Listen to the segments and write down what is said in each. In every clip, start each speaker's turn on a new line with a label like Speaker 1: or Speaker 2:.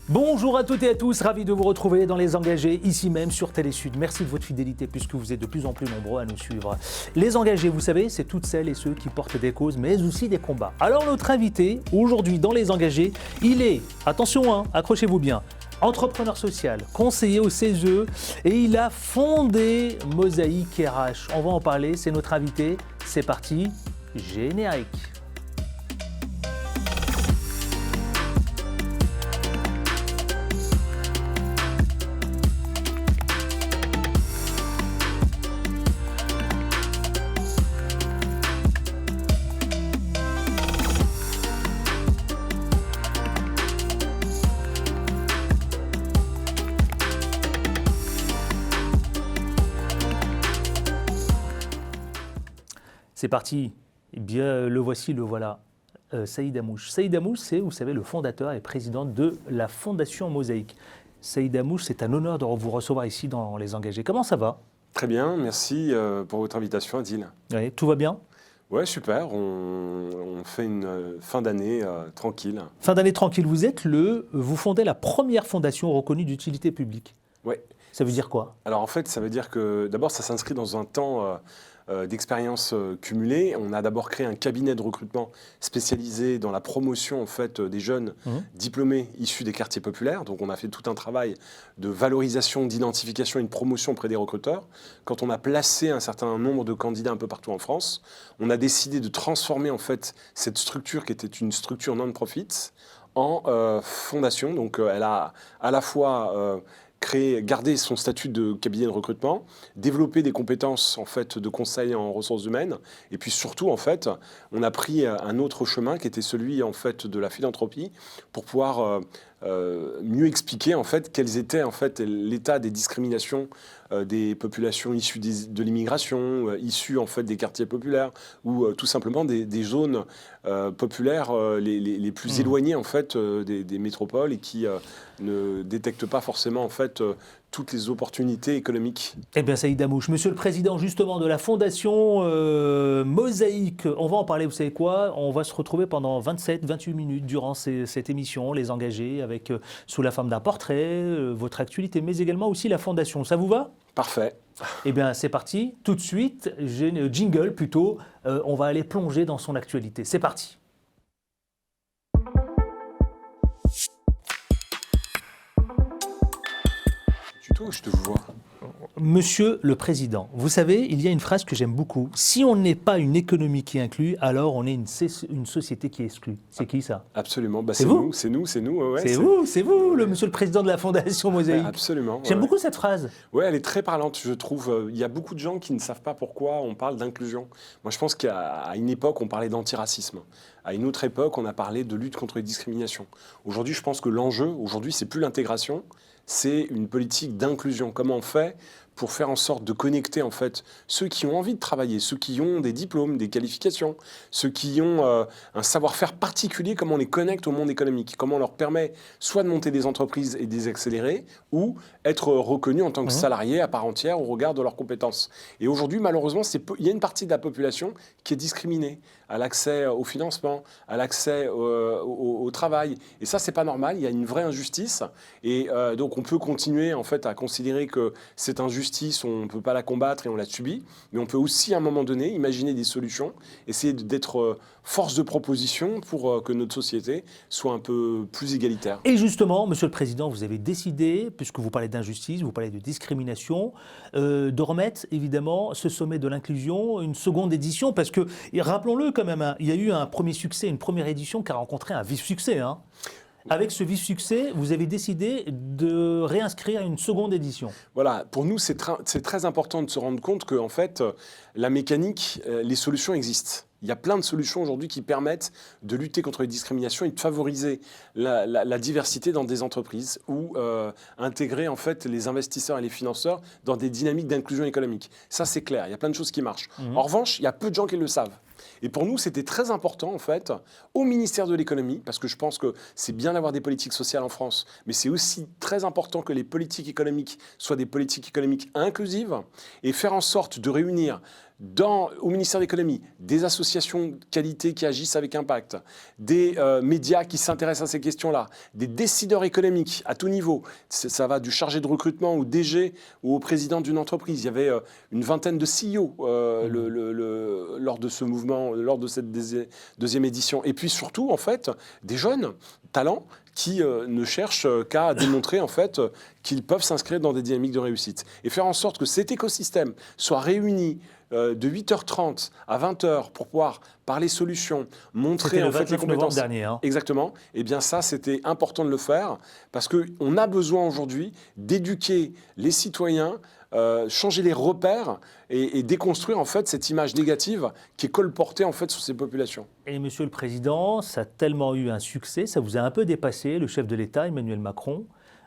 Speaker 1: Bonjour à toutes et à tous, ravi de vous retrouver dans Les Engagés, ici même sur Télésud. Merci de votre fidélité puisque vous êtes de plus en plus nombreux à nous suivre. Les Engagés, vous savez, c'est toutes celles et ceux qui portent des causes mais aussi des combats. Alors notre invité, aujourd'hui dans Les Engagés, il est, attention, accrochez-vous bien, entrepreneur social, conseiller au CESE et il a fondé Mosaïque RH. On va en parler, c'est notre invité. C'est parti, générique. C'est parti. Eh bien, le voici, le voilà. Saïd Hamouche. Saïd Hamouche, c'est, vous savez, le fondateur et président de la Fondation Mosaïque. Saïd Hamouche, c'est un honneur de vous recevoir ici dans Les Engagés. Comment ça va?
Speaker 2: Très bien, merci pour votre invitation, Adil.
Speaker 1: Oui, tout va bien?
Speaker 2: Ouais, super. On fait une fin d'année tranquille.
Speaker 1: Fin d'année tranquille. Vous fondez la première fondation reconnue d'utilité publique.
Speaker 2: Oui.
Speaker 1: Ça veut dire quoi?
Speaker 2: Alors en fait, ça veut dire que d'abord, ça s'inscrit dans un temps d'expérience cumulée. On a d'abord créé un cabinet de recrutement spécialisé dans la promotion en fait, des jeunes diplômés issus des quartiers populaires. Donc on a fait tout un travail de valorisation, d'identification et de promotion auprès des recruteurs. Quand on a placé un certain nombre de candidats un peu partout en France, on a décidé de transformer en fait, cette structure qui était une structure non-profit en fondation. Donc elle a à la fois garder son statut de cabinet de recrutement, développer des compétences en fait de conseil en ressources humaines, et puis surtout en fait, on a pris un autre chemin qui était celui en fait de la philanthropie pour pouvoir mieux expliquer en fait quels étaient en fait l'état des discriminations des populations issues de l'immigration, issues en fait des quartiers populaires ou tout simplement des zones populaires les plus éloignées en fait des métropoles et qui ne détectent pas forcément en fait toutes les opportunités économiques.
Speaker 1: Eh bien, Saïd Hamouche, monsieur le président justement de la fondation Mosaïque, on va en parler, vous savez quoi? On va se retrouver pendant 27-28 minutes durant cette émission, Les Engagés, avec sous la forme d'un portrait, votre actualité, mais également aussi la fondation. Ça vous va?
Speaker 2: Parfait.
Speaker 1: Eh bien, c'est parti. Tout de suite, jingle plutôt, on va aller plonger dans son actualité. C'est parti.
Speaker 2: Tuto, je te vois.
Speaker 1: Monsieur le Président, vous savez, il y a une phrase que j'aime beaucoup. Si on n'est pas une économie qui inclut, alors on est une société qui exclut. C'est qui ça?
Speaker 2: Absolument. Bah,
Speaker 1: c'est vous?
Speaker 2: nous. Ouais,
Speaker 1: c'est vous, le monsieur le Président de la Fondation Mosaïque.
Speaker 2: Absolument.
Speaker 1: J'aime beaucoup cette phrase.
Speaker 2: Oui, elle est très parlante, je trouve. Il y a beaucoup de gens qui ne savent pas pourquoi on parle d'inclusion. Moi, je pense qu'à une époque, on parlait d'antiracisme. À une autre époque, on a parlé de lutte contre les discriminations. Aujourd'hui, je pense que l'enjeu, c'est plus l'intégration, c'est une politique d'inclusion. Comment on fait pour faire en sorte de connecter en fait ceux qui ont envie de travailler, ceux qui ont des diplômes, des qualifications, ceux qui ont un savoir-faire particulier, comment on les connecte au monde économique, comment on leur permet soit de monter des entreprises et de les accélérer, ou être reconnus en tant que salariés à part entière au regard de leurs compétences. Et aujourd'hui, malheureusement, il y a une partie de la population qui est discriminée à l'accès au financement, à l'accès au travail. Et ça, c'est pas normal, il y a une vraie injustice. Et donc, on peut continuer en fait à considérer que cette injustice, on ne peut pas la combattre et on la subit, mais on peut aussi à un moment donné imaginer des solutions, essayer d'être force de proposition pour que notre société soit un peu plus égalitaire.
Speaker 1: Et justement, Monsieur le Président, vous avez décidé, puisque vous parlez d'injustice, vous parlez de discrimination, de remettre évidemment ce sommet de l'inclusion, une seconde édition, parce que, rappelons-le quand même, il y a eu un premier succès, une première édition qui a rencontré un vif succès. Avec ce vif succès, vous avez décidé de réinscrire une seconde édition.
Speaker 2: Voilà, pour nous, c'est très important de se rendre compte que, en fait, la mécanique, les solutions existent. Il y a plein de solutions aujourd'hui qui permettent de lutter contre les discriminations et de favoriser la diversité dans des entreprises ou intégrer en fait les investisseurs et les financeurs dans des dynamiques d'inclusion économique. Ça, c'est clair, il y a plein de choses qui marchent. En revanche, il y a peu de gens qui le savent. Et pour nous, c'était très important, en fait, au ministère de l'économie, parce que je pense que c'est bien d'avoir des politiques sociales en France, mais c'est aussi très important que les politiques économiques soient des politiques économiques inclusives et faire en sorte de réunir au ministère de l'économie, des associations de qualité qui agissent avec impact, des médias qui s'intéressent à ces questions-là, des décideurs économiques à tout niveau. Ça va du chargé de recrutement au DG ou au président d'une entreprise. Il y avait une vingtaine de CEO lors de ce mouvement, lors de cette deuxième édition. Et puis surtout, en fait, des jeunes talents qui ne cherchent qu'à démontrer en fait qu'ils peuvent s'inscrire dans des dynamiques de réussite. Et faire en sorte que cet écosystème soit réuni de 8h30 à 20h pour pouvoir parler solutions, montrer en fait les compétences.
Speaker 1: Dernier, hein.
Speaker 2: Exactement. Et bien ça, c'était important de le faire parce qu'on a besoin aujourd'hui d'éduquer les citoyens, changer les repères et déconstruire en fait cette image négative qui est colportée en fait sur ces populations.
Speaker 1: Et Monsieur le Président, ça a tellement eu un succès, ça vous a un peu dépassé. Le chef de l'État, Emmanuel Macron,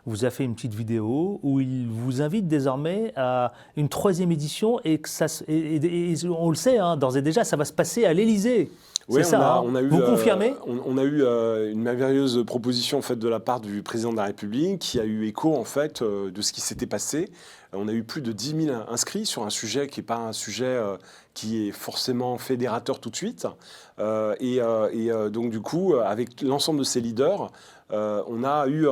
Speaker 1: vous a fait une petite vidéo où il vous invite désormais à une 3e édition et que on le sait, hein, d'ores et déjà, ça va se passer à l'Élysée.
Speaker 2: Oui,
Speaker 1: on a eu, vous confirmez
Speaker 2: on a eu une merveilleuse proposition en fait, de la part du président de la République qui a eu écho en fait, de ce qui s'était passé. On a eu plus de 10 000 inscrits sur un sujet qui n'est pas un sujet qui est forcément fédérateur tout de suite. Donc du coup, avec l'ensemble de ces leaders, on a eu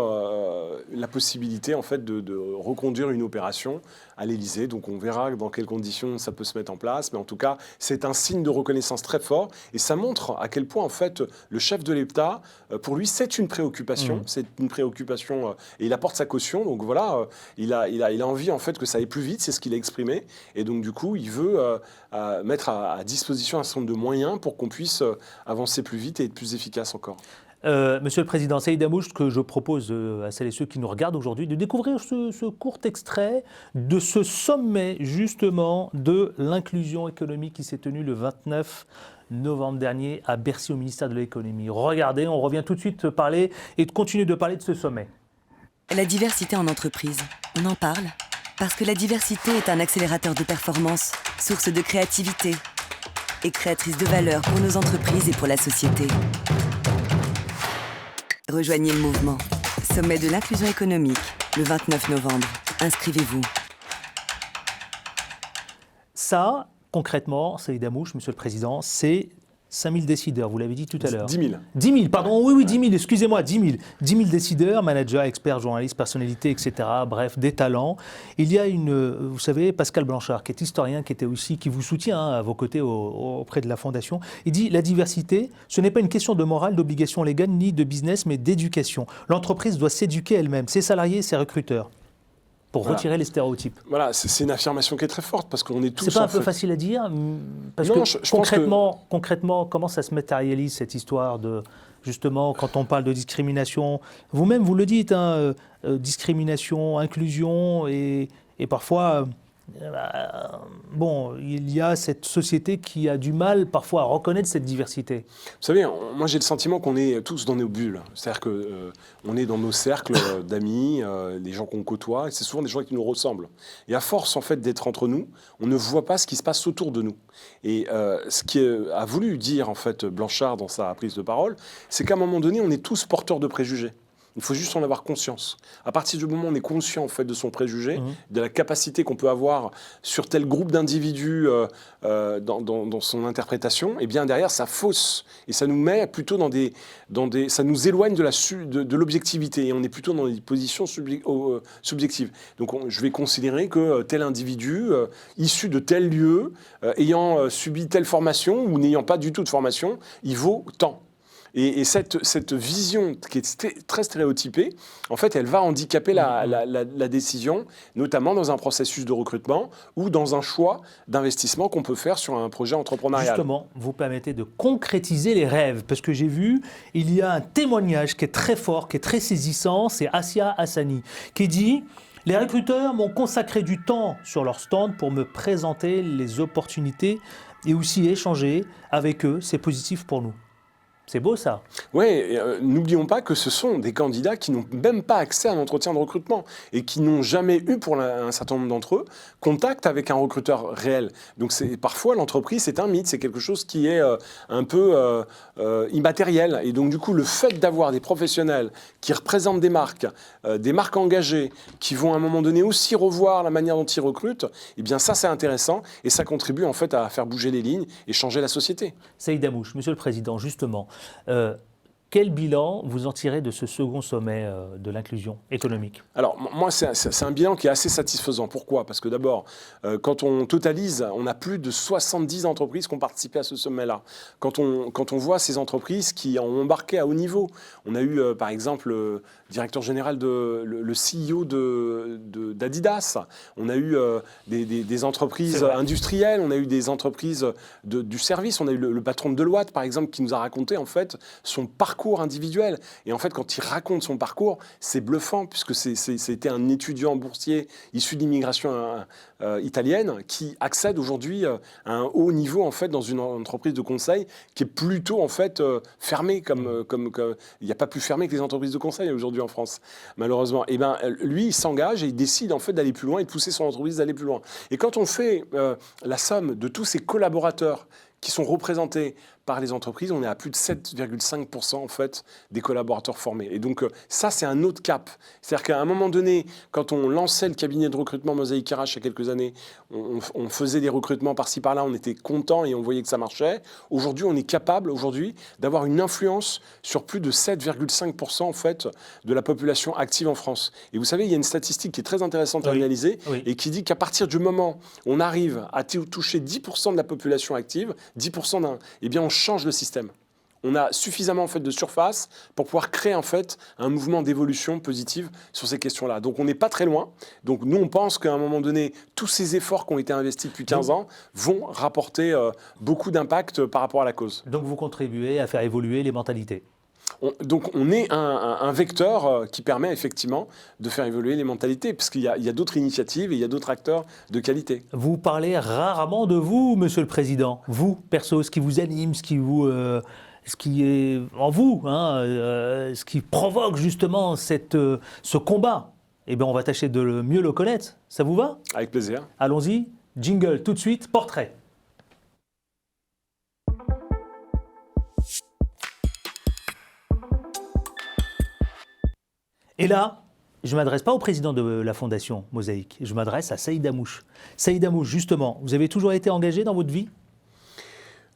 Speaker 2: la possibilité en fait, de reconduire une opération à l'Élysée. Donc on verra dans quelles conditions ça peut se mettre en place. Mais en tout cas, c'est un signe de reconnaissance très fort. Et ça montre à quel point en fait, le chef de l'État, pour lui, c'est une préoccupation. C'est une préoccupation et il apporte sa caution. Donc voilà, il a envie en fait, que ça aille plus vite. C'est ce qu'il a exprimé. Et donc du coup, il veut mettre à disposition un certain nombre de moyens pour qu'on puisse avancer plus vite et être plus efficace encore.
Speaker 1: Monsieur le Président, Saïd Amouche, ce que je propose à celles et ceux qui nous regardent aujourd'hui, de découvrir ce court extrait de ce sommet justement de l'inclusion économique qui s'est tenu le 29 novembre dernier à Bercy au ministère de l'économie. Regardez, on revient tout de suite parler et continuer de parler de ce sommet.
Speaker 3: La diversité en entreprise, on en parle parce que la diversité est un accélérateur de performance, source de créativité et créatrice de valeur pour nos entreprises et pour la société. Rejoignez le mouvement. Sommet de l'inclusion économique, le 29 novembre. Inscrivez-vous.
Speaker 1: Ça, concrètement, Saïd Amouche, Monsieur le Président, c'est 5000 décideurs, vous l'avez dit tout à l'heure.
Speaker 2: 10 000.
Speaker 1: 10 000, pardon, oui, 10 000, excusez-moi, 10 000. 10 000 décideurs, managers, experts, journalistes, personnalités, etc., bref, des talents. Il y a vous savez, Pascal Blanchard, qui est historien, qui vous soutient à vos côtés auprès de la Fondation. Il dit, la diversité, ce n'est pas une question de morale, d'obligation légale, ni de business, mais d'éducation. L'entreprise doit s'éduquer elle-même, ses salariés, ses recruteurs, pour retirer les stéréotypes.
Speaker 2: Voilà, c'est une affirmation qui est très forte parce qu'on est tous.
Speaker 1: C'est pas un peu facile à dire parce
Speaker 2: non,
Speaker 1: que concrètement, comment ça se matérialise cette histoire de justement quand on parle de discrimination, vous-même vous le dites, hein, discrimination, inclusion et parfois. Bon, il y a cette société qui a du mal parfois à reconnaître cette diversité.
Speaker 2: Vous savez, moi j'ai le sentiment qu'on est tous dans nos bulles. C'est-à-dire qu'on est dans nos cercles d'amis, les gens qu'on côtoie, et c'est souvent des gens qui nous ressemblent. Et à force en fait d'être entre nous, on ne voit pas ce qui se passe autour de nous. Et ce qu'a voulu dire en fait Blanchard dans sa prise de parole, c'est qu'à un moment donné, on est tous porteurs de préjugés. Il faut juste en avoir conscience. À partir du moment où on est conscient en fait, de son préjugé, de la capacité qu'on peut avoir sur tel groupe d'individus dans son interprétation, et bien derrière, ça fausse. Et ça nous met plutôt ça nous éloigne de l'objectivité. Et on est plutôt dans des positions subjectives. Donc je vais considérer que tel individu, issu de tel lieu, ayant subi telle formation ou n'ayant pas du tout de formation, il vaut tant. Et cette vision qui est très stéréotypée, en fait, elle va handicaper la décision, notamment dans un processus de recrutement ou dans un choix d'investissement qu'on peut faire sur un projet entrepreneurial.
Speaker 1: Justement, vous permettez de concrétiser les rêves, parce que j'ai vu, il y a un témoignage qui est très fort, qui est très saisissant, c'est Assia Hassani, qui dit « Les recruteurs m'ont consacré du temps sur leur stand pour me présenter les opportunités et aussi échanger avec eux, c'est positif pour nous ». C'est beau ça.
Speaker 2: Oui, n'oublions pas que ce sont des candidats qui n'ont même pas accès à un entretien de recrutement et qui n'ont jamais eu, pour un certain nombre d'entre eux, contact avec un recruteur réel. Donc parfois, l'entreprise, c'est un mythe, c'est quelque chose qui est un peu immatériel. Et donc, du coup, le fait d'avoir des professionnels qui représentent des marques engagées, qui vont à un moment donné aussi revoir la manière dont ils recrutent, eh bien ça, c'est intéressant et ça contribue en fait à faire bouger les lignes et changer la société.
Speaker 1: Saïd Amouche, Monsieur le Président, justement, quel bilan vous en tirez de ce second sommet de l'inclusion économique?
Speaker 2: Alors, moi, c'est un bilan qui est assez satisfaisant. Pourquoi? Parce que d'abord, quand on totalise, on a plus de 70 entreprises qui ont participé à ce sommet-là. Quand on voit ces entreprises qui ont embarqué à haut niveau, on a eu, par exemple, le directeur général, le CEO d'Adidas, on a eu des entreprises industrielles, on a eu des entreprises du service, on a eu le patron de Deloitte, par exemple, qui nous a raconté, en fait, son parcours individuel. Et en fait, quand il raconte son parcours, c'est bluffant, puisque c'était un étudiant boursier issu de l'immigration italienne qui accède aujourd'hui à un haut niveau, en fait, dans une entreprise de conseil qui est plutôt, en fait, fermée. Il n'y a pas plus fermé que les entreprises de conseil aujourd'hui en France, malheureusement. Et ben, lui, il s'engage et il décide, en fait, d'aller plus loin et de pousser son entreprise d'aller plus loin. Et quand on fait la somme de tous ses collaborateurs qui sont représentés par les entreprises, on est à plus de 7,5% en fait des collaborateurs formés. Et donc ça, c'est un autre cap. C'est-à-dire qu'à un moment donné, quand on lançait le cabinet de recrutement Mosaïque RH il y a quelques années, on faisait des recrutements par-ci par-là, on était content et on voyait que ça marchait. Aujourd'hui, on est capable d'avoir une influence sur plus de 7,5% en fait de la population active en France. Et vous savez, il y a une statistique qui est très intéressante à analyser et qui dit qu'à partir du moment où on arrive à toucher 10% de la population active, 10% eh bien on change le système. On a suffisamment en fait de surface pour pouvoir créer en fait un mouvement d'évolution positive sur ces questions-là. Donc on n'est pas très loin. Donc nous on pense qu'à un moment donné, tous ces efforts qui ont été investis depuis 15 ans vont rapporter beaucoup d'impact par rapport à la cause.
Speaker 1: Donc vous contribuez à faire évoluer les mentalités.
Speaker 2: Donc on est un vecteur qui permet effectivement de faire évoluer les mentalités, parce qu'il y a d'autres initiatives et il y a d'autres acteurs de qualité.
Speaker 1: Vous parlez rarement de vous, Monsieur le Président. Vous, perso, ce qui vous anime, ce qui est en vous, ce qui provoque justement ce combat. Eh bien, on va tâcher de mieux le connaître. Ça vous va?
Speaker 2: Avec plaisir.
Speaker 1: Allons-y. Jingle tout de suite. Portrait. Et là, je ne m'adresse pas au président de la Fondation Mosaïque, je m'adresse à Saïd Amouche. Saïd Amouche, justement, vous avez toujours été engagé dans votre vie?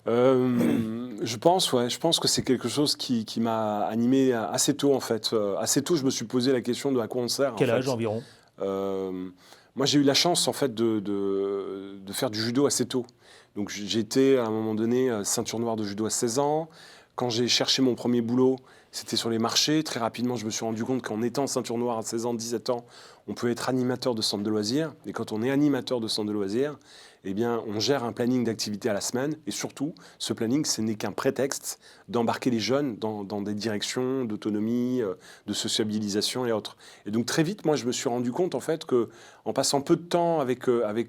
Speaker 2: Je pense que c'est quelque chose qui m'a animé assez tôt, en fait. Assez tôt, je me suis posé la question de à quoi on sert.
Speaker 1: Quel âge environ?
Speaker 2: Moi, j'ai eu la chance, en fait, de faire du judo assez tôt. Donc, j'ai été, à un moment donné, ceinture noire de judo à 16 ans. Quand j'ai cherché mon premier boulot, c'était sur les marchés. Très rapidement, je me suis rendu compte qu'en étant ceinture noire à 16 ans, 17 ans, on peut être animateur de centre de loisirs. Et quand on est animateur de centre de loisirs, eh bien, on gère un planning d'activité à la semaine. Et surtout, ce planning, ce n'est qu'un prétexte d'embarquer les jeunes dans des directions d'autonomie, de sociabilisation et autres. Et donc, très vite, moi, je me suis rendu compte, en fait, qu'en passant peu de temps avec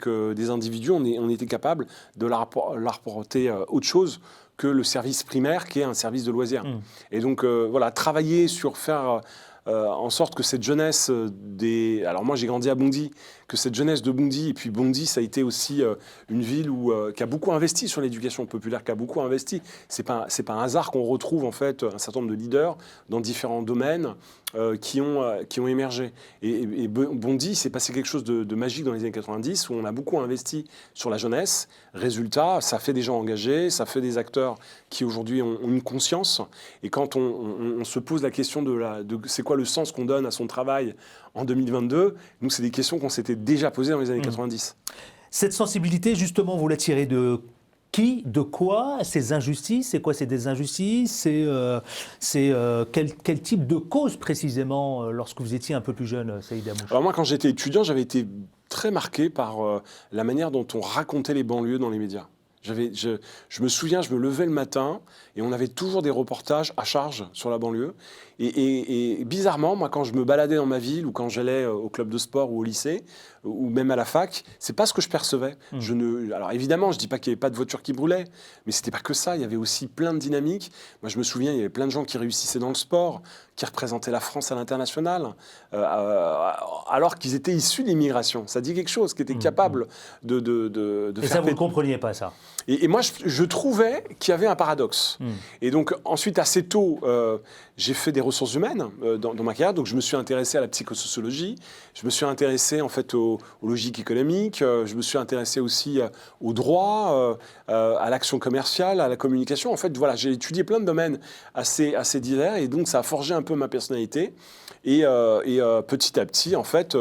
Speaker 2: des individus, on était capable de leur apporter autre chose que le service primaire, qui est un service de loisirs. Et donc, voilà, travailler sur faire en sorte que cette jeunesse Alors moi, j'ai grandi à Bondy, que cette jeunesse de Bondy, et puis Bondy, ça a été aussi une ville qui a beaucoup investi sur l'éducation populaire, qui a beaucoup investi. C'est pas un hasard qu'on retrouve, en fait, un certain nombre de leaders dans différents domaines qui ont émergé. Et Bondy, s'est passé quelque chose de magique dans les années 90, où on a beaucoup investi sur la jeunesse. Résultat, ça fait des gens engagés, ça fait des acteurs qui aujourd'hui ont une conscience. Et quand on se pose la question de c'est quoi le sens qu'on donne à son travail en 2022, nous, c'est des questions qu'on s'était déjà posées dans les années 90.
Speaker 1: Cette sensibilité, justement, vous la tirez de qui, de quoi? Ces injustices, c'est quoi ces désinjustices? C'est quel type de cause précisément lorsque vous étiez un peu plus jeune, Saïd Amouche?
Speaker 2: Alors moi, quand j'étais étudiant, j'avais été très marqué par la manière dont on racontait les banlieues dans les médias. Je me souviens, je me levais le matin et on avait toujours des reportages à charge sur la banlieue. Et bizarrement, moi, quand je me baladais dans ma ville ou quand j'allais au club de sport ou au lycée ou même à la fac, c'est pas ce que je percevais. Alors évidemment, je dis pas qu'il n'y avait pas de voitures qui brûlaient, mais c'était pas que ça. Il y avait aussi plein de dynamiques. Moi, je me souviens, il y avait plein de gens qui réussissaient dans le sport, qui représentaient la France à l'international, alors qu'ils étaient issus de l'immigration. Ça dit quelque chose, qui étaient capables de
Speaker 1: et ça, vous ne compreniez pas, ça?
Speaker 2: Et moi, je trouvais qu'il y avait un paradoxe. Et donc, ensuite, assez tôt, j'ai fait des ressources humaines dans ma carrière. Donc, je me suis intéressé à la psychosociologie. Je me suis intéressé, en fait, aux logiques économiques. Je me suis intéressé aussi au droit, à l'action commerciale, à la communication. En fait, voilà, j'ai étudié plein de domaines assez divers. Et donc, ça a forgé un peu ma personnalité. Et petit à petit, en fait,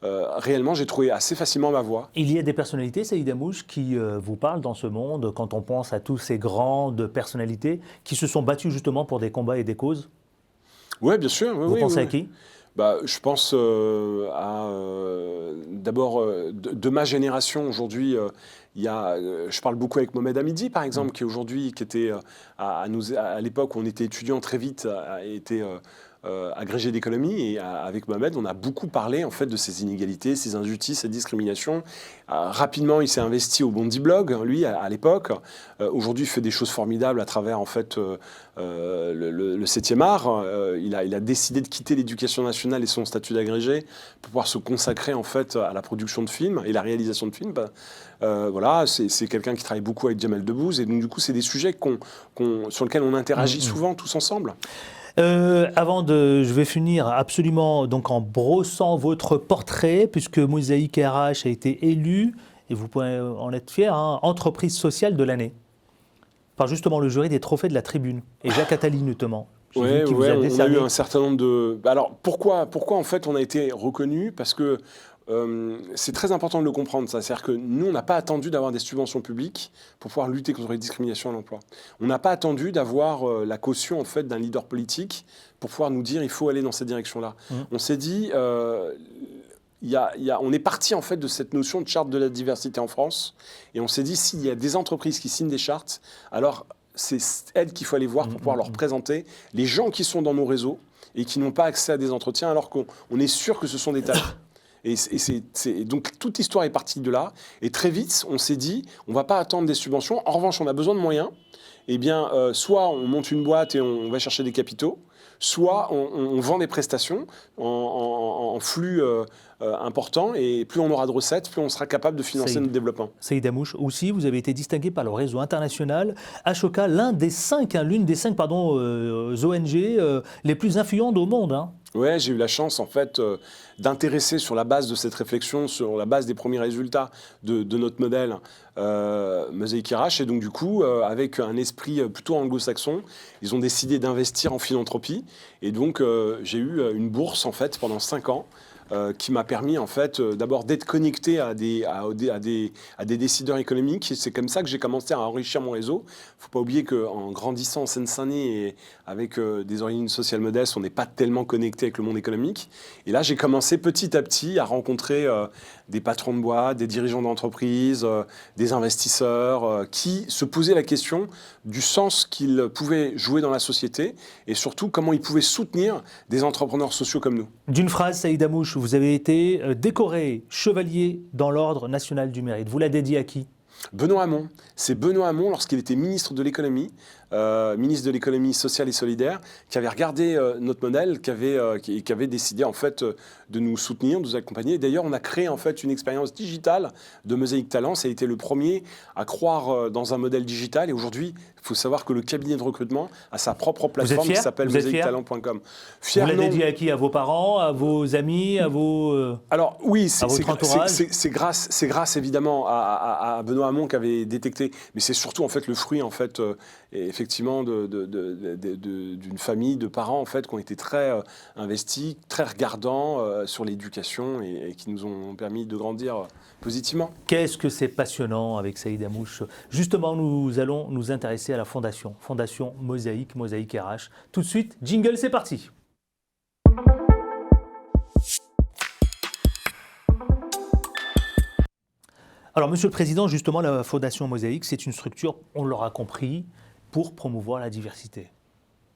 Speaker 2: réellement, j'ai trouvé assez facilement ma voie.
Speaker 1: Il y a des personnalités, Saïd Amouche, qui vous parlent dans ce monde, quand on pense à tous ces grandes personnalités qui se sont battues justement pour des combats et des causes?
Speaker 2: Oui, bien sûr.
Speaker 1: Vous pensez à qui?
Speaker 2: Je pense d'abord de ma génération aujourd'hui. Je parle beaucoup avec Mohamed Hamidi, par exemple, qui était à l'époque où on était étudiant très vite, était agrégé d'économie, et avec Mohamed, on a beaucoup parlé en fait de ces inégalités, ces injustices, ces discriminations. Rapidement, il s'est investi au Bondi Blog, lui, à l'époque. Aujourd'hui, il fait des choses formidables à travers en fait le 7e art. Il a décidé de quitter l'éducation nationale et son statut d'agrégé pour pouvoir se consacrer en fait à la production de films et la réalisation de films. Voilà, c'est quelqu'un qui travaille beaucoup avec Jamel Debbouze, et donc du coup, c'est des sujets sur lesquels on interagit souvent tous ensemble.
Speaker 1: Je vais finir absolument donc en brossant votre portrait, puisque Mosaïque RH a été élu, et vous pouvez en être fier, entreprise sociale de l'année, par justement le jury des trophées de la Tribune, et Jacques Attali notamment.
Speaker 2: On a eu un certain nombre de... Alors pourquoi en fait on a été reconnu? Parce que c'est très important de le comprendre, ça. C'est-à-dire que nous, on n'a pas attendu d'avoir des subventions publiques pour pouvoir lutter contre les discriminations à l'emploi. On n'a pas attendu d'avoir la caution en fait, d'un leader politique pour pouvoir nous dire il faut aller dans cette direction-là. On s'est dit, on est parti en fait de cette notion de charte de la diversité en France, et on s'est dit s'il y a des entreprises qui signent des chartes, alors c'est elles qu'il faut aller voir pour pouvoir leur présenter les gens qui sont dans nos réseaux et qui n'ont pas accès à des entretiens, alors qu'on est sûr que ce sont des talents. Et donc toute l'histoire est partie de là. Et très vite, on s'est dit, on ne va pas attendre des subventions. En revanche, on a besoin de moyens. Eh bien, soit on monte une boîte et on va chercher des capitaux, soit on vend des prestations en flux important. Et plus on aura de recettes, plus on sera capable de financer notre développement.
Speaker 1: Saïd Amouche, aussi, vous avez été distingué par le réseau international Ashoka, l'une des cinq ONG les plus influentes au monde.
Speaker 2: Ouais, j'ai eu la chance en fait d'intéresser sur la base de cette réflexion, sur la base des premiers résultats de notre modèle Mosaïque RH, et donc du coup avec un esprit plutôt anglo-saxon, ils ont décidé d'investir en philanthropie, et donc j'ai eu une bourse en fait pendant 5 ans. Qui m'a permis en fait d'abord d'être connecté à des décideurs économiques. C'est comme ça que j'ai commencé à enrichir mon réseau. Il ne faut pas oublier qu'en grandissant en Seine-Saint-Denis et avec des origines sociales modestes, on n'est pas tellement connecté avec le monde économique. Et là, j'ai commencé petit à petit à rencontrer des patrons de boîte, des dirigeants d'entreprise, des investisseurs qui se posaient la question du sens qu'ils pouvaient jouer dans la société, et surtout comment ils pouvaient soutenir des entrepreneurs sociaux comme nous.
Speaker 1: D'une phrase, Saïd Amouche, vous avez été décoré chevalier dans l'Ordre national du mérite. Vous la dédiez à qui?
Speaker 2: Benoît Hamon. C'est Benoît Hamon, lorsqu'il était ministre de l'économie, ministre de l'économie sociale et solidaire, qui avait regardé notre modèle, qui avait décidé en fait de nous soutenir, de nous accompagner. D'ailleurs, on a créé en fait une expérience digitale de Mosaïque Talent. Ça a été le premier à croire dans un modèle digital. Et aujourd'hui, il faut savoir que le cabinet de recrutement a sa propre plateforme qui s'appelle mosaïquetalent.com.
Speaker 1: Vous la dédiez à qui? À vos parents, à vos amis, à vos
Speaker 2: Alors oui,
Speaker 1: c'est
Speaker 2: grâce évidemment à Benoît Hamon qui avait détecté, mais c'est surtout en fait le fruit en fait effectivement d'une famille de parents en fait qui ont été très investis, très regardants sur l'éducation, et qui nous ont permis de grandir positivement.
Speaker 1: Qu'est-ce que c'est passionnant avec Saïd Amouche. Justement, nous allons nous intéresser à la fondation Mosaïque RH. Tout de suite, jingle, c'est parti. Alors, Monsieur le Président, justement, la Fondation Mosaïque, c'est une structure, on l'aura compris, pour promouvoir la diversité.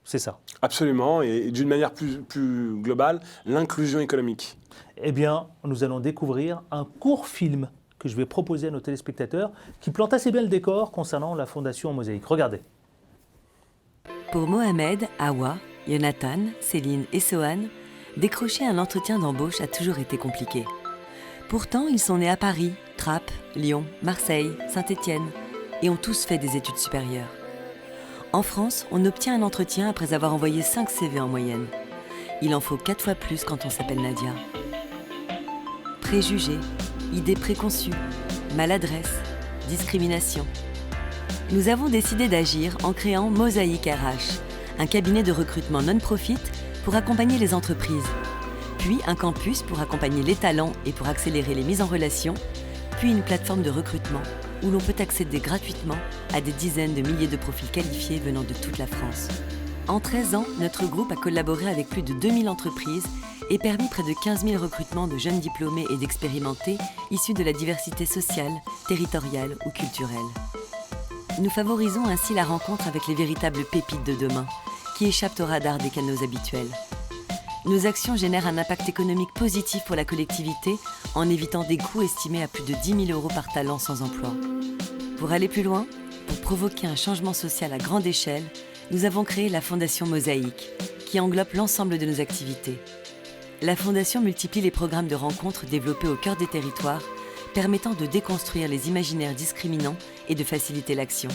Speaker 1: C'est ça.
Speaker 2: Absolument, et d'une manière plus globale, l'inclusion économique.
Speaker 1: Eh bien, nous allons découvrir un court film que je vais proposer à nos téléspectateurs qui plante assez bien le décor concernant la Fondation Mosaïque. Regardez.
Speaker 3: Pour Mohamed, Hawa, Jonathan, Céline et Sohan, décrocher un entretien d'embauche a toujours été compliqué. Pourtant, ils sont nés à Paris, Trappes, Lyon, Marseille, Saint-Étienne et ont tous fait des études supérieures. En France, on obtient un entretien après avoir envoyé 5 CV en moyenne. Il en faut 4 fois plus quand on s'appelle Nadia. Préjugés, idées préconçues, maladresse, discrimination. Nous avons décidé d'agir en créant Mosaïque RH, un cabinet de recrutement non-profit pour accompagner les entreprises, puis un campus pour accompagner les talents et pour accélérer les mises en relation, puis une plateforme de recrutement où l'on peut accéder gratuitement à des dizaines de milliers de profils qualifiés venant de toute la France. En 13 ans, notre groupe a collaboré avec plus de 2000 entreprises et permis près de 15 000 recrutements de jeunes diplômés et d'expérimentés issus de la diversité sociale, territoriale ou culturelle. Nous favorisons ainsi la rencontre avec les véritables pépites de demain, qui échappent au radar des canaux habituels. Nos actions génèrent un impact économique positif pour la collectivité en évitant des coûts estimés à plus de 10 000 € par talent sans emploi. Pour aller plus loin, pour provoquer un changement social à grande échelle, nous avons créé la Fondation Mosaïque, qui englobe l'ensemble de nos activités. La Fondation multiplie les programmes de rencontres développés au cœur des territoires, permettant de déconstruire les imaginaires discriminants et de faciliter l'action.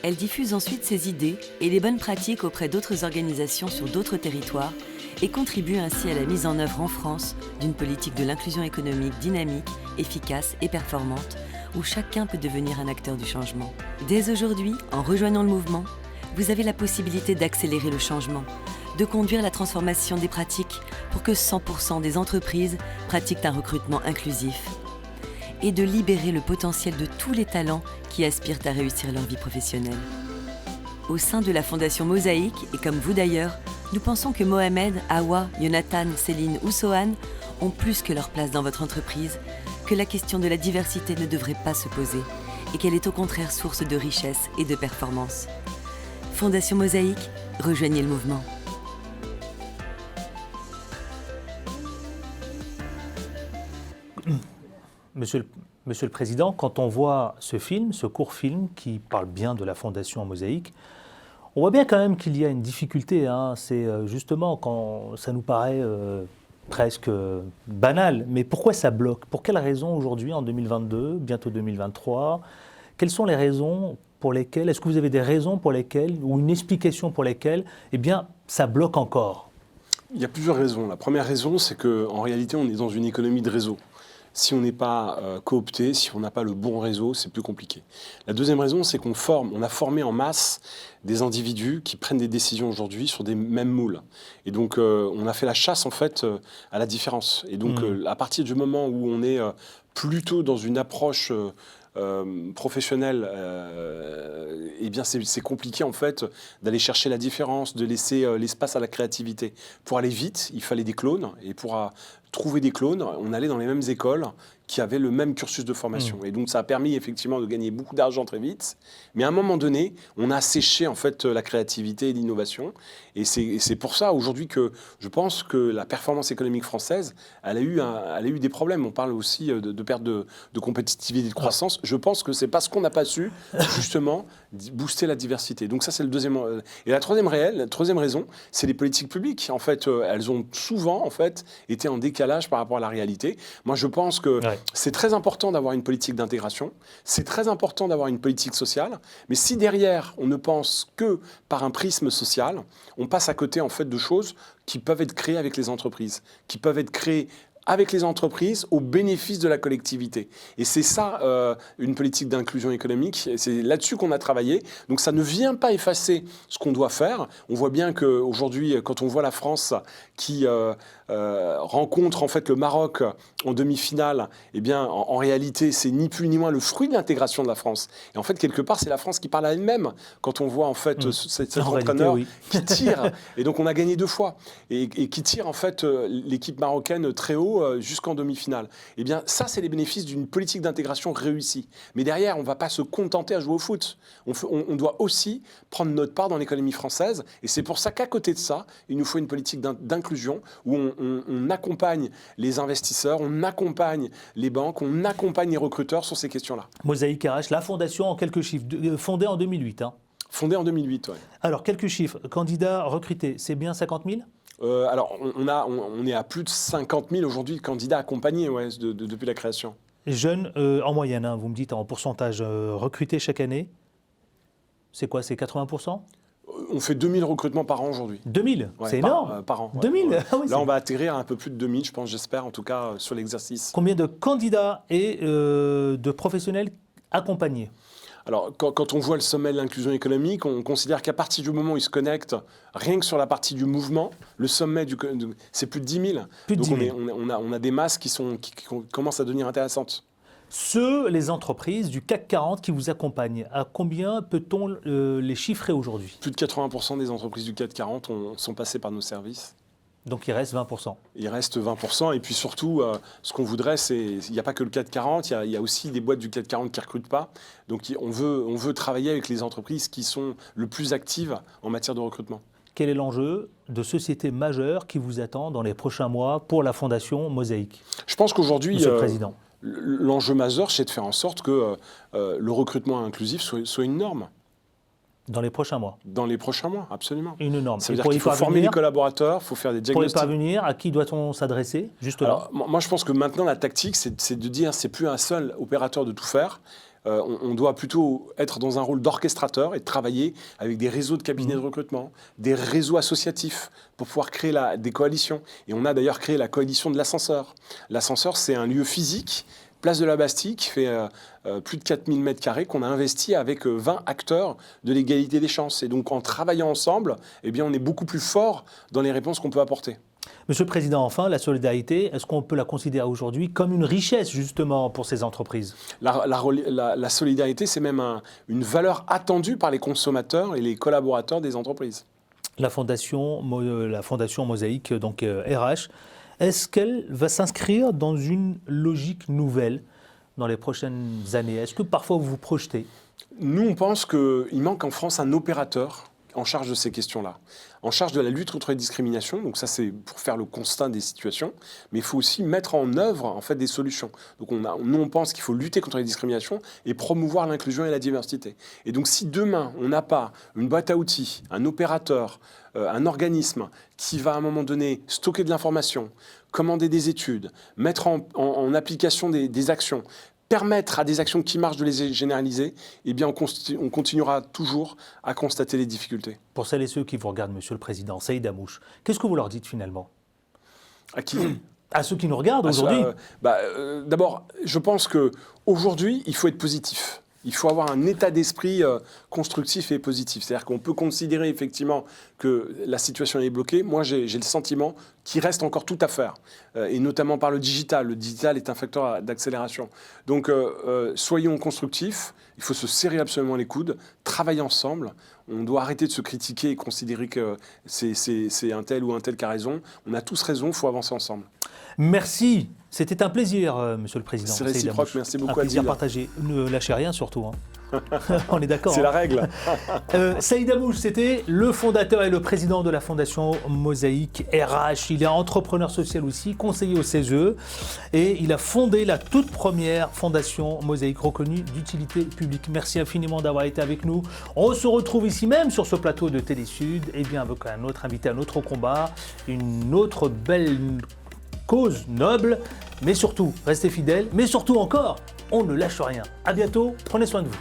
Speaker 3: Elle diffuse ensuite ses idées et les bonnes pratiques auprès d'autres organisations sur d'autres territoires et contribue ainsi à la mise en œuvre en France d'une politique de l'inclusion économique dynamique, efficace et performante, où chacun peut devenir un acteur du changement. Dès aujourd'hui, en rejoignant le mouvement, vous avez la possibilité d'accélérer le changement, de conduire la transformation des pratiques pour que 100% des entreprises pratiquent un recrutement inclusif et de libérer le potentiel de tous les talents qui aspirent à réussir leur vie professionnelle. Au sein de la Fondation Mosaïque, et comme vous d'ailleurs, nous pensons que Mohamed, Hawa, Jonathan, Céline ou Sohan ont plus que leur place dans votre entreprise, que la question de la diversité ne devrait pas se poser et qu'elle est au contraire source de richesse et de performance. Fondation Mosaïque, rejoignez le mouvement.
Speaker 1: Monsieur le Président, quand on voit ce film, ce court film qui parle bien de la Fondation Mosaïque, on voit bien quand même qu'il y a une difficulté. C'est justement quand ça nous paraît presque banal. Mais pourquoi ça bloque? Pour quelles raisons aujourd'hui, en 2022, bientôt 2023? Quelles sont les raisons pour lesquelles, est-ce que vous avez des raisons pour lesquelles, ou une explication pour lesquelles, eh bien, ça bloque encore?
Speaker 2: Il y a plusieurs raisons. La première raison, c'est qu'en réalité, on est dans une économie de réseau. Si on n'est pas coopté, si on n'a pas le bon réseau, c'est plus compliqué. La deuxième raison, c'est on a formé en masse des individus qui prennent des décisions aujourd'hui sur des mêmes moules. Et donc, on a fait la chasse, en fait, à la différence. Et donc, à partir du moment où on est plutôt dans une approche professionnelle, eh bien, c'est compliqué, en fait, d'aller chercher la différence, de laisser l'espace à la créativité. Pour aller vite, il fallait des clones. Et pour trouver des clones, on allait dans les mêmes écoles qui avaient le même cursus de formation. Et donc, ça a permis effectivement de gagner beaucoup d'argent très vite. Mais à un moment donné, on a asséché en fait la créativité et l'innovation. Et c'est pour ça aujourd'hui que je pense que la performance économique française, elle a eu des problèmes. On parle aussi de perte de compétitivité et de croissance. Je pense que c'est parce qu'on n'a pas su justement booster la diversité. Donc ça, c'est le deuxième. Et la troisième raison, c'est les politiques publiques. En fait, elles ont souvent en fait été en décalage par rapport à la réalité. Moi, je pense que c'est très important d'avoir une politique d'intégration, c'est très important d'avoir une politique sociale, mais si derrière, on ne pense que par un prisme social, on passe à côté en fait de choses qui peuvent être créées avec les entreprises, qui peuvent être créées avec les entreprises au bénéfice de la collectivité. Et c'est ça, une politique d'inclusion économique. C'est là-dessus qu'on a travaillé. Donc ça ne vient pas effacer ce qu'on doit faire. On voit bien qu'aujourd'hui, quand on voit la France qui rencontre en fait le Maroc en demi-finale, eh bien, en réalité, c'est ni plus ni moins le fruit de l'intégration de la France. Et en fait, quelque part, c'est la France qui parle à elle-même quand on voit en fait cet entraîneur qui tire. Et donc, on a gagné 2 fois. Et qui tire en fait l'équipe marocaine très haut haut jusqu'en demi-finale. Eh bien, ça, c'est les bénéfices d'une politique d'intégration réussie. Mais derrière, on ne va pas se contenter à jouer au foot. On doit aussi prendre notre part dans l'économie française. Et c'est pour ça qu'à côté de ça, il nous faut une politique d'inclusion où on accompagne les investisseurs, on accompagne les banques, on accompagne les recruteurs sur ces questions-là.
Speaker 1: Mosaïque RH, la fondation en quelques chiffres, fondée en 2008.
Speaker 2: Fondée en 2008, oui.
Speaker 1: Alors, quelques chiffres. Candidats recrutés, c'est bien 50 000 ?
Speaker 2: Alors, on est à plus de 50 000 aujourd'hui de candidats accompagnés depuis la création.
Speaker 1: Jeunes, en moyenne, hein, vous me dites en pourcentage recrutés chaque année, c'est quoi, c'est 80%?
Speaker 2: On fait 2000 recrutements par an aujourd'hui.
Speaker 1: 2000,
Speaker 2: ouais,
Speaker 1: c'est énorme.
Speaker 2: Par an. Ouais,
Speaker 1: 2000
Speaker 2: ouais.
Speaker 1: Ah oui,
Speaker 2: là, on va atterrir à un peu plus de 2000, je pense, j'espère, en tout cas, sur l'exercice.
Speaker 1: Combien de candidats et de professionnels accompagnés?
Speaker 2: Alors, quand on voit le sommet de l'inclusion économique, on considère qu'à partir du moment où ils se connectent, rien que sur la partie du mouvement, le sommet, c'est plus de 10 000.
Speaker 1: Plus de
Speaker 2: Donc
Speaker 1: 10 000.
Speaker 2: on a des masses qui commencent à devenir intéressantes.
Speaker 1: Les entreprises du CAC 40 qui vous accompagnent, à combien peut-on les chiffrer aujourd'hui?
Speaker 2: Plus de 80% des entreprises du CAC 40 sont passées par nos services.
Speaker 1: Donc il reste 20%.
Speaker 2: Il reste 20%. Et puis surtout, ce qu'on voudrait, il n'y a pas que le CAC 40, il y a aussi des boîtes du CAC 40 qui ne recrutent pas. Donc on veut travailler avec les entreprises qui sont le plus actives en matière de recrutement.
Speaker 1: Quel est l'enjeu de société majeure qui vous attend dans les prochains mois pour la Fondation Mosaïque?
Speaker 2: Je pense qu'aujourd'hui,
Speaker 1: Monsieur le Président,
Speaker 2: l'enjeu majeur, c'est de faire en sorte que le recrutement inclusif soit une norme.
Speaker 1: dans les prochains mois?
Speaker 2: Dans les prochains mois, absolument.
Speaker 1: Une norme.
Speaker 2: Ça veut dire qu'il faut former les collaborateurs, il faut faire des diagnostics.
Speaker 1: Pour y parvenir, à qui doit-on s'adresser, juste là?
Speaker 2: Alors, moi, je pense que maintenant, la tactique, c'est de dire c'est plus un seul opérateur de tout faire. On doit plutôt être dans un rôle d'orchestrateur et de travailler avec des réseaux de cabinets de recrutement, des réseaux associatifs pour pouvoir créer des coalitions. Et on a d'ailleurs créé la coalition de l'ascenseur. L'ascenseur, c'est un lieu physique, place de la Bastille, qui fait plus de 4000 m² qu'on a investi avec 20 acteurs de l'égalité des chances. Et donc, en travaillant ensemble, eh bien, on est beaucoup plus fort dans les réponses qu'on peut apporter.
Speaker 1: Monsieur le Président, enfin, la solidarité, est-ce qu'on peut la considérer aujourd'hui comme une richesse, justement, pour ces entreprises?
Speaker 2: La solidarité, c'est même une valeur attendue par les consommateurs et les collaborateurs des entreprises.
Speaker 1: La Fondation Mosaïque, donc RH, est-ce qu'elle va s'inscrire dans une logique nouvelle dans les prochaines années? Est-ce que parfois vous vous projetez?
Speaker 2: Nous, on pense qu'il manque en France un opérateur en charge de ces questions-là, en charge de la lutte contre les discriminations. Donc ça, c'est pour faire le constat des situations, mais il faut aussi mettre en œuvre en fait des solutions. Donc nous, on pense qu'il faut lutter contre les discriminations et promouvoir l'inclusion et la diversité. Et donc si demain, on n'a pas une boîte à outils, un opérateur, un organisme qui va à un moment donné stocker de l'information, commander des études, mettre en application des actions, permettre à des actions qui marchent de les généraliser, eh bien on continuera toujours à constater les difficultés.
Speaker 1: Pour celles et ceux qui vous regardent, Monsieur le Président, Saïd Amouche, qu'est-ce que vous leur dites finalement?
Speaker 2: À qui?
Speaker 1: À ceux qui nous regardent aujourd'hui.
Speaker 2: D'abord, je pense qu'aujourd'hui, il faut être positif. Il faut avoir un état d'esprit constructif et positif. C'est-à-dire qu'on peut considérer effectivement que la situation est bloquée. Moi, j'ai le sentiment qu'il reste encore tout à faire, et notamment par le digital. Le digital est un facteur d'accélération. Donc, soyons constructifs. Il faut se serrer absolument les coudes, travailler ensemble. On doit arrêter de se critiquer et considérer que c'est un tel ou un tel qui a raison. On a tous raison, il faut avancer ensemble.
Speaker 1: Merci. C'était un plaisir, Monsieur le Président.
Speaker 2: C'est réciproque, merci beaucoup.
Speaker 1: Un plaisir partagé. Ne lâchez rien surtout. Hein. On est d'accord.
Speaker 2: C'est la règle.
Speaker 1: Saïd Amouche, c'était le fondateur et le président de la Fondation Mosaïque RH. Il est entrepreneur social aussi, conseiller au CESE. Et il a fondé la toute première Fondation Mosaïque reconnue d'utilité publique. Merci infiniment d'avoir été avec nous. On se retrouve ici même sur ce plateau de Télé Sud. Et bien avec un autre invité, un autre combat, une autre belle cause noble, mais surtout, restez fidèles, mais surtout encore, on ne lâche rien. À bientôt, prenez soin de vous.